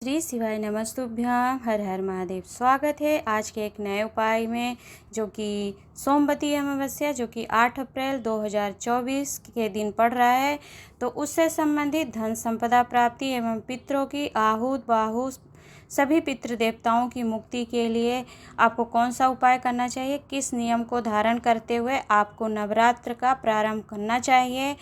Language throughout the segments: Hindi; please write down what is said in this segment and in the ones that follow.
श्री शिवाय नमस्तुभ्याम। हर हर महादेव। स्वागत है आज के एक नए उपाय में, जो कि सोमवती अमावस्या जो कि 8 अप्रैल 2024 के दिन पड़ रहा है। तो उससे संबंधित धन संपदा प्राप्ति एवं पितरों की आहूत बाहूत सभी पितृ देवताओं की मुक्ति के लिए आपको कौन सा उपाय करना चाहिए, किस नियम को धारण करते हुए आपको नवरात्र का प्रारंभ करना चाहिए।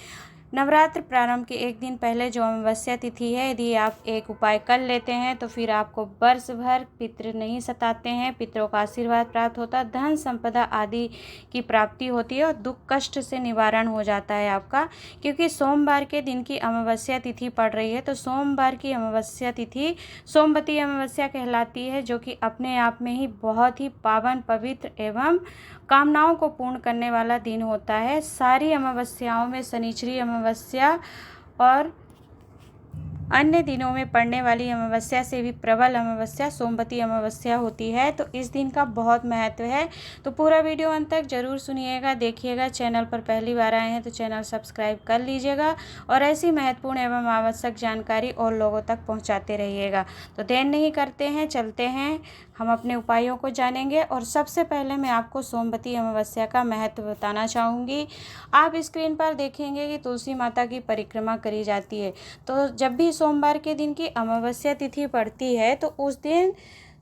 नवरात्र प्रारंभ के एक दिन पहले जो अमावस्या तिथि है, यदि आप एक उपाय कर लेते हैं तो फिर आपको वर्ष भर पितृ नहीं सताते हैं, पितरों का आशीर्वाद प्राप्त होता है, धन संपदा आदि की प्राप्ति होती है और दुख कष्ट से निवारण हो जाता है आपका। क्योंकि सोमवार के दिन की अमावस्या तिथि पड़ रही है, तो सोमवार की अमावस्या तिथि सोमवती अमावस्या कहलाती है, जो कि अपने आप में ही बहुत ही पावन पवित्र एवं कामनाओं को पूर्ण करने वाला दिन होता है। सारी अमावस्याओं में शनिचरी अमावस्या और अन्य दिनों में पड़ने वाली अमावस्या से भी प्रबल अमावस्या सोमवती अमावस्या होती है। तो इस दिन का बहुत महत्व है, तो पूरा वीडियो अंत तक जरूर सुनिएगा, देखिएगा। चैनल पर पहली बार आए हैं तो चैनल सब्सक्राइब कर लीजिएगा और ऐसी महत्वपूर्ण एवं आवश्यक जानकारी और लोगों तक पहुंचाते रहिएगा। तो देर नहीं करते हैं, चलते हैं, हम अपने उपायों को जानेंगे। और सबसे पहले मैं आपको सोमवती अमावस्या का महत्व बताना चाहूँगी। आप स्क्रीन पर देखेंगे कि तुलसी माता की परिक्रमा करी जाती है। तो जब भी सोमवार के दिन की अमावस्या तिथि पड़ती है, तो उस दिन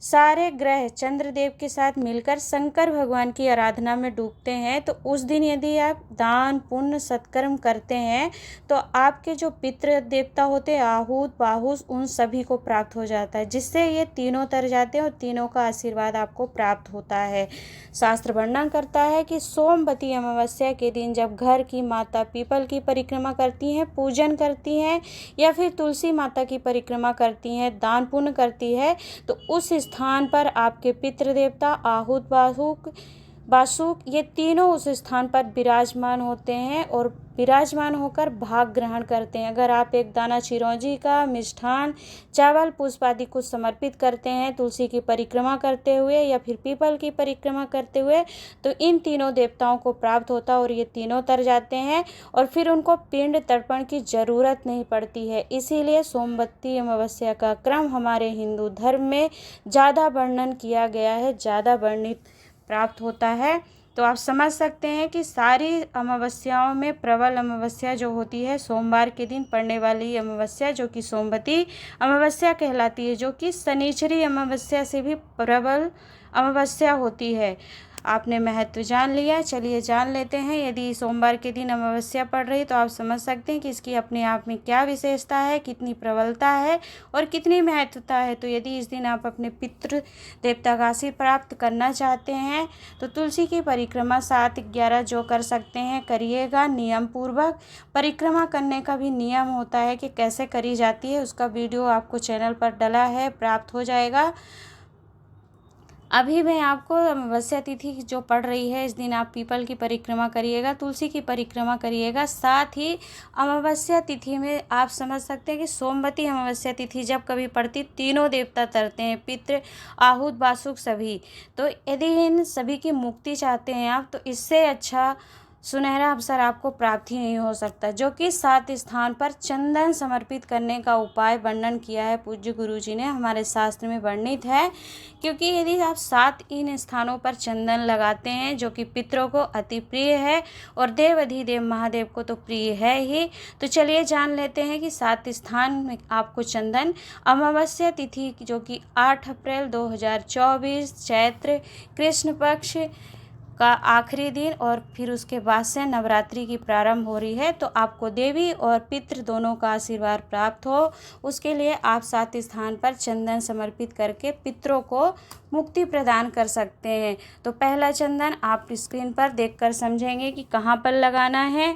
सारे ग्रह चंद्रदेव के साथ मिलकर शंकर भगवान की आराधना में डूबते हैं। तो उस दिन यदि आप दान पुण्य सत्कर्म करते हैं तो आपके जो पितृ देवता होते हैं, आहूत बाहूत, उन सभी को प्राप्त हो जाता है, जिससे ये तीनों तर जाते हैं और तीनों का आशीर्वाद आपको प्राप्त होता है। शास्त्र वर्णन करता है कि सोमवती अमावस्या के दिन जब घर की माता पीपल की परिक्रमा करती हैं, पूजन करती हैं, या फिर तुलसी माता की परिक्रमा करती हैं, दान पुण्य करती है, तो उस स्थान पर आपके पितृ देवता आहूत बासुक ये तीनों उस स्थान पर विराजमान होते हैं और विराजमान होकर भाग ग्रहण करते हैं। अगर आप एक दाना चिरौंजी का मिष्ठान चावल पुष्प आदि कुछ समर्पित करते हैं तुलसी की परिक्रमा करते हुए या फिर पीपल की परिक्रमा करते हुए, तो इन तीनों देवताओं को प्राप्त होता है और ये तीनों तर जाते हैं और फिर उनको पिंड तर्पण की जरूरत नहीं पड़ती है। इसीलिए सोमवती अमावस्या का क्रम हमारे हिंदू धर्म में ज़्यादा वर्णन किया गया है, ज़्यादा वर्णित प्राप्त होता है। तो आप समझ सकते हैं कि सारी अमावस्याओं में प्रबल अमावस्या जो होती है सोमवार के दिन पड़ने वाली अमावस्या, जो कि सोमवती अमावस्या कहलाती है, जो कि शनिचरी अमावस्या से भी प्रबल अमावस्या होती है। आपने महत्व जान लिया, चलिए जान लेते हैं। यदि सोमवार के दिन अमावस्या पड़ रही तो आप समझ सकते हैं कि इसकी अपने आप में क्या विशेषता है, कितनी प्रबलता है और कितनी महत्वता है। तो यदि इस दिन आप अपने पितृ देवता का आशीर्वाद प्राप्त करना चाहते हैं तो तुलसी की परिक्रमा 7-11 जो कर सकते हैं करिएगा नियम पूर्वक। परिक्रमा करने का भी नियम होता है कि कैसे करी जाती है, उसका वीडियो आपको चैनल पर डला है, प्राप्त हो जाएगा। अभी मैं आपको अमावस्या तिथि जो पड़ रही है, इस दिन आप पीपल की परिक्रमा करिएगा, तुलसी की परिक्रमा करिएगा। साथ ही अमावस्या तिथि में आप समझ सकते हैं कि सोमवती अमावस्या तिथि जब कभी पड़ती, तीनों देवता तरते हैं, पितृ आहूत बासुक सभी। तो यदि इन सभी की मुक्ति चाहते हैं आप, तो इससे अच्छा सुनहरा अवसर आपको प्राप्त ही नहीं हो सकता, जो कि 7 स्थान पर चंदन समर्पित करने का उपाय वर्णन किया है पूज्य गुरु जी ने, हमारे शास्त्र में वर्णित है। क्योंकि यदि आप 7 इन स्थानों पर चंदन लगाते हैं, जो कि पितरों को अति प्रिय है और देव अधिदेव महादेव को तो प्रिय है ही, तो चलिए जान लेते हैं कि 7 स्थान में आपको चंदन अमावस्या तिथि जो कि 8 अप्रैल 2024 चैत्र कृष्ण पक्ष का आखिरी दिन और फिर उसके बाद से नवरात्रि की प्रारंभ हो रही है, तो आपको देवी और पितृ दोनों का आशीर्वाद प्राप्त हो, उसके लिए आप 7 स्थान पर चंदन समर्पित करके पितरों को मुक्ति प्रदान कर सकते हैं। तो पहला चंदन आप स्क्रीन पर देखकर समझेंगे कि कहाँ पर लगाना है।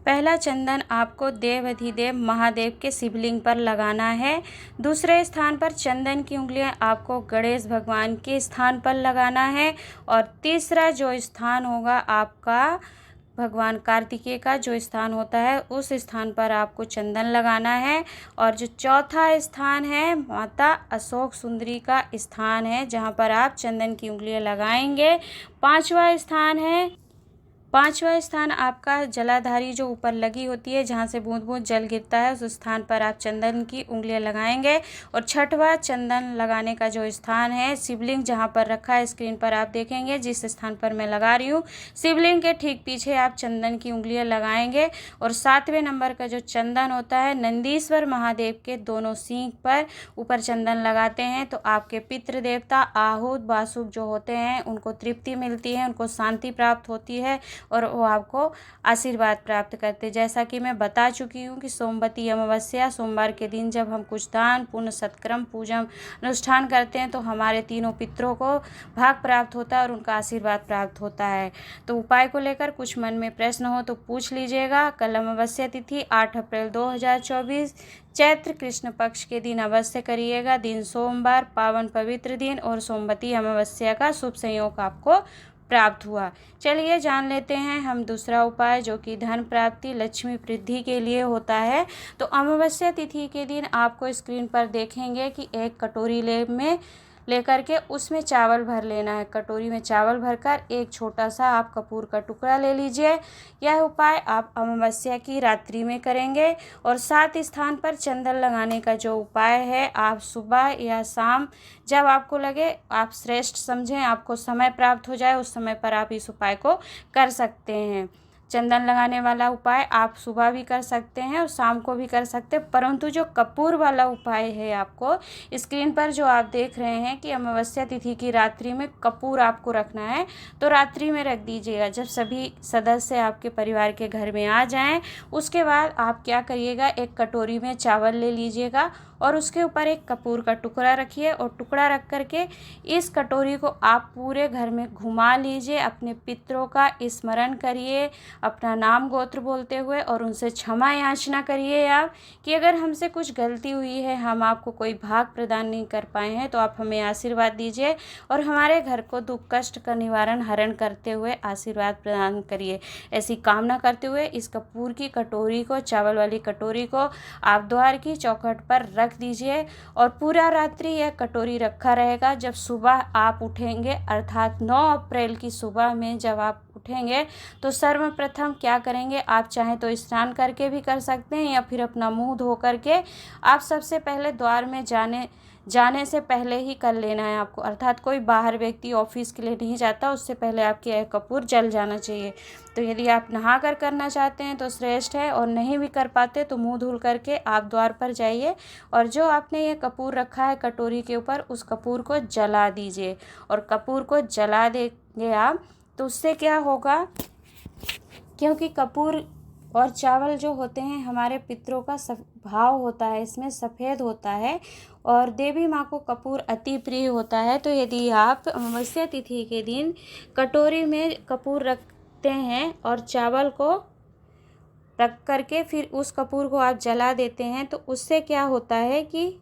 पहला चंदन आपको देव अधिदेव महादेव के शिवलिंग पर लगाना है। दूसरे स्थान पर चंदन की उंगलियां आपको गणेश भगवान के स्थान पर लगाना है। और तीसरा जो स्थान होगा आपका भगवान कार्तिकेय का जो स्थान होता है, उस स्थान पर आपको चंदन लगाना है। और जो चौथा स्थान है माता अशोक सुंदरी का स्थान है, जहाँ पर आप चंदन की उंगलियां लगाएंगे। पांचवा स्थान है 5वां स्थान आपका जलाधारी जो ऊपर लगी होती है, जहाँ से बूंद बूंद जल गिरता है, उस स्थान पर आप चंदन की उंगलियां लगाएंगे। और 6वां चंदन लगाने का जो स्थान है, शिवलिंग जहाँ पर रखा है, स्क्रीन पर आप देखेंगे जिस स्थान पर मैं लगा रही हूँ, शिवलिंग के ठीक पीछे आप चंदन की उंगलियां लगाएंगे। और 7वें नंबर का जो चंदन होता है, नंदीश्वर महादेव के दोनों सींग पर ऊपर चंदन लगाते हैं तो आपके पितृ देवता आहूत वासुक जो होते हैं उनको तृप्ति मिलती है, उनको शांति प्राप्त होती है और वो आपको आशीर्वाद प्राप्त करते। जैसा कि मैं बता चुकी हूँ कि सोमवती अमावस्या सोमवार के दिन जब हम कुछ दान पुण्य सत्कर्म पूजा अनुष्ठान करते हैं तो हमारे तीनों पितरों को भाग प्राप्त होता है और उनका आशीर्वाद प्राप्त होता है। तो उपाय को लेकर कुछ मन में प्रश्न हो तो पूछ लीजिएगा। कल अमावस्या तिथि 8 अप्रैल 2024 चैत्र कृष्ण पक्ष के दिन अवश्य करिएगा। दिन सोमवार, पावन पवित्र दिन और सोमवती अमावस्या का शुभ संयोग आपको प्राप्त हुआ। चलिए जान लेते हैं हम दूसरा उपाय जो कि धन प्राप्ति लक्ष्मी वृद्धि के लिए होता है। तो अमावस्या तिथि के दिन आपको स्क्रीन पर देखेंगे कि एक कटोरी लेकर के उसमें चावल भर लेना है। कटोरी में चावल भरकर एक छोटा सा आप कपूर का टुकड़ा ले लीजिए। यह उपाय आप अमावस्या की रात्रि में करेंगे। और 7 स्थान पर चंदन लगाने का जो उपाय है, आप सुबह या शाम जब आपको लगे, आप श्रेष्ठ समझें, आपको समय प्राप्त हो जाए, उस समय पर आप इस उपाय को कर सकते हैं। चंदन लगाने वाला उपाय आप सुबह भी कर सकते हैं और शाम को भी कर सकते हैं, परंतु जो कपूर वाला उपाय है आपको स्क्रीन पर जो आप देख रहे हैं कि अमावस्या तिथि की रात्रि में कपूर आपको रखना है, तो रात्रि में रख दीजिएगा। जब सभी सदस्य आपके परिवार के घर में आ जाएं, उसके बाद आप क्या करिएगा, एक कटोरी में चावल ले लीजिएगा और उसके ऊपर एक कपूर का टुकड़ा रखिए और टुकड़ा रख करके इस कटोरी को आप पूरे घर में घुमा लीजिए। अपने पितरों का स्मरण करिए, अपना नाम गोत्र बोलते हुए, और उनसे क्षमा याचना करिए आप कि अगर हमसे कुछ गलती हुई है, हम आपको कोई भाग प्रदान नहीं कर पाए हैं, तो आप हमें आशीर्वाद दीजिए और हमारे घर को दुख कष्ट का निवारण हरण करते हुए आशीर्वाद प्रदान करिए। ऐसी कामना करते हुए इस कपूर की कटोरी को, चावल वाली कटोरी को आप द्वार की चौखट पर रख दीजिए और पूरा रात्रि यह कटोरी रखा रहेगा। जब सुबह आप उठेंगे, अर्थात 9 अप्रैल की सुबह में जब आप उठेंगे, तो सर्वप्रथम क्या करेंगे, आप चाहें तो स्नान करके भी कर सकते हैं या फिर अपना मुंह धो करके आप सबसे पहले द्वार में जाने से पहले ही कर लेना है आपको। अर्थात कोई बाहर व्यक्ति ऑफिस के लिए नहीं जाता, उससे पहले आपके यह कपूर जल जाना चाहिए। तो यदि आप नहा कर करना चाहते हैं तो श्रेष्ठ है, और नहीं भी कर पाते तो मुंह धुल करके आप द्वार पर जाइए और जो आपने ये कपूर रखा है कटोरी के ऊपर, उस कपूर को जला दीजिए। और कपूर को जला देंगे आप तो उससे क्या होगा, क्योंकि कपूर और चावल जो होते हैं हमारे पितरों का भाव होता है, इसमें सफ़ेद होता है और देवी माँ को कपूर अति प्रिय होता है। तो यदि आप अमावस्या तिथि के दिन कटोरी में कपूर रखते हैं और चावल को रख करके फिर उस कपूर को आप जला देते हैं, तो उससे क्या होता है कि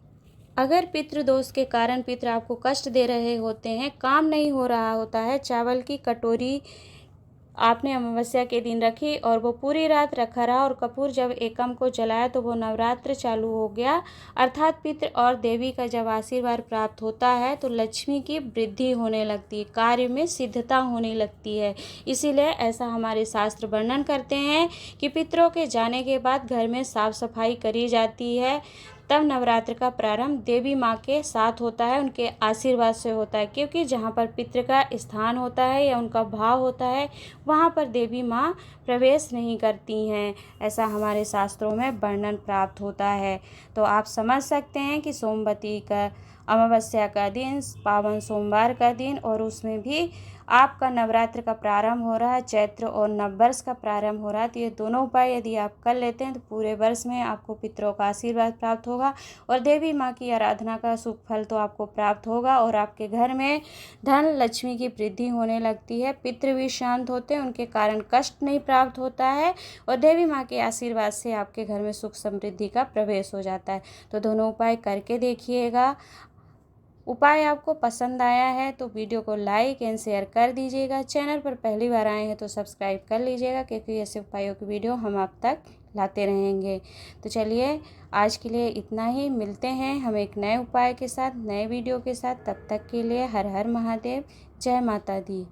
अगर पितृदोष के कारण पितृ आपको कष्ट दे रहे होते हैं, काम नहीं हो रहा होता है, चावल की कटोरी आपने अमावस्या के दिन रखी और वो पूरी रात रखा रहा और कपूर जब एकम को जलाया तो वो नवरात्र चालू हो गया, अर्थात पितृ और देवी का जब आशीर्वाद प्राप्त होता है तो लक्ष्मी की वृद्धि होने लगती है, कार्य में सिद्धता होने लगती है। इसीलिए ऐसा हमारे शास्त्र वर्णन करते हैं कि पितरों के जाने के बाद घर में साफ सफाई करी जाती है, तब नवरात्र का प्रारंभ देवी माँ के साथ होता है, उनके आशीर्वाद से होता है। क्योंकि जहाँ पर पितृ का स्थान होता है या उनका भाव होता है, वहाँ पर देवी माँ प्रवेश नहीं करती हैं, ऐसा हमारे शास्त्रों में वर्णन प्राप्त होता है। तो आप समझ सकते हैं कि सोमवती का अमावस्या का दिन, पावन सोमवार का दिन, और उसमें भी आपका नवरात्र का प्रारंभ हो रहा है, चैत्र और नववर्ष का प्रारंभ हो रहा है। तो ये दोनों उपाय यदि आप कर लेते हैं तो पूरे वर्ष में आपको पितरों का आशीर्वाद प्राप्त होगा और देवी माँ की आराधना का शुभ फल तो आपको प्राप्त होगा और आपके घर में धन लक्ष्मी की वृद्धि होने लगती है। पितृ भी शांत होते हैं, उनके कारण कष्ट नहीं प्राप्त होता है और देवी माँ के आशीर्वाद से आपके घर में सुख समृद्धि का प्रवेश हो जाता है। तो दोनों उपाय करके देखिएगा। उपाय आपको पसंद आया है तो वीडियो को लाइक एंड शेयर कर दीजिएगा। चैनल पर पहली बार आए हैं तो सब्सक्राइब कर लीजिएगा, क्योंकि ऐसे उपायों की वीडियो हम आप तक लाते रहेंगे। तो चलिए आज के लिए इतना ही, मिलते हैं हम एक नए उपाय के साथ, नए वीडियो के साथ। तब तक के लिए हर हर महादेव, जय माता दी।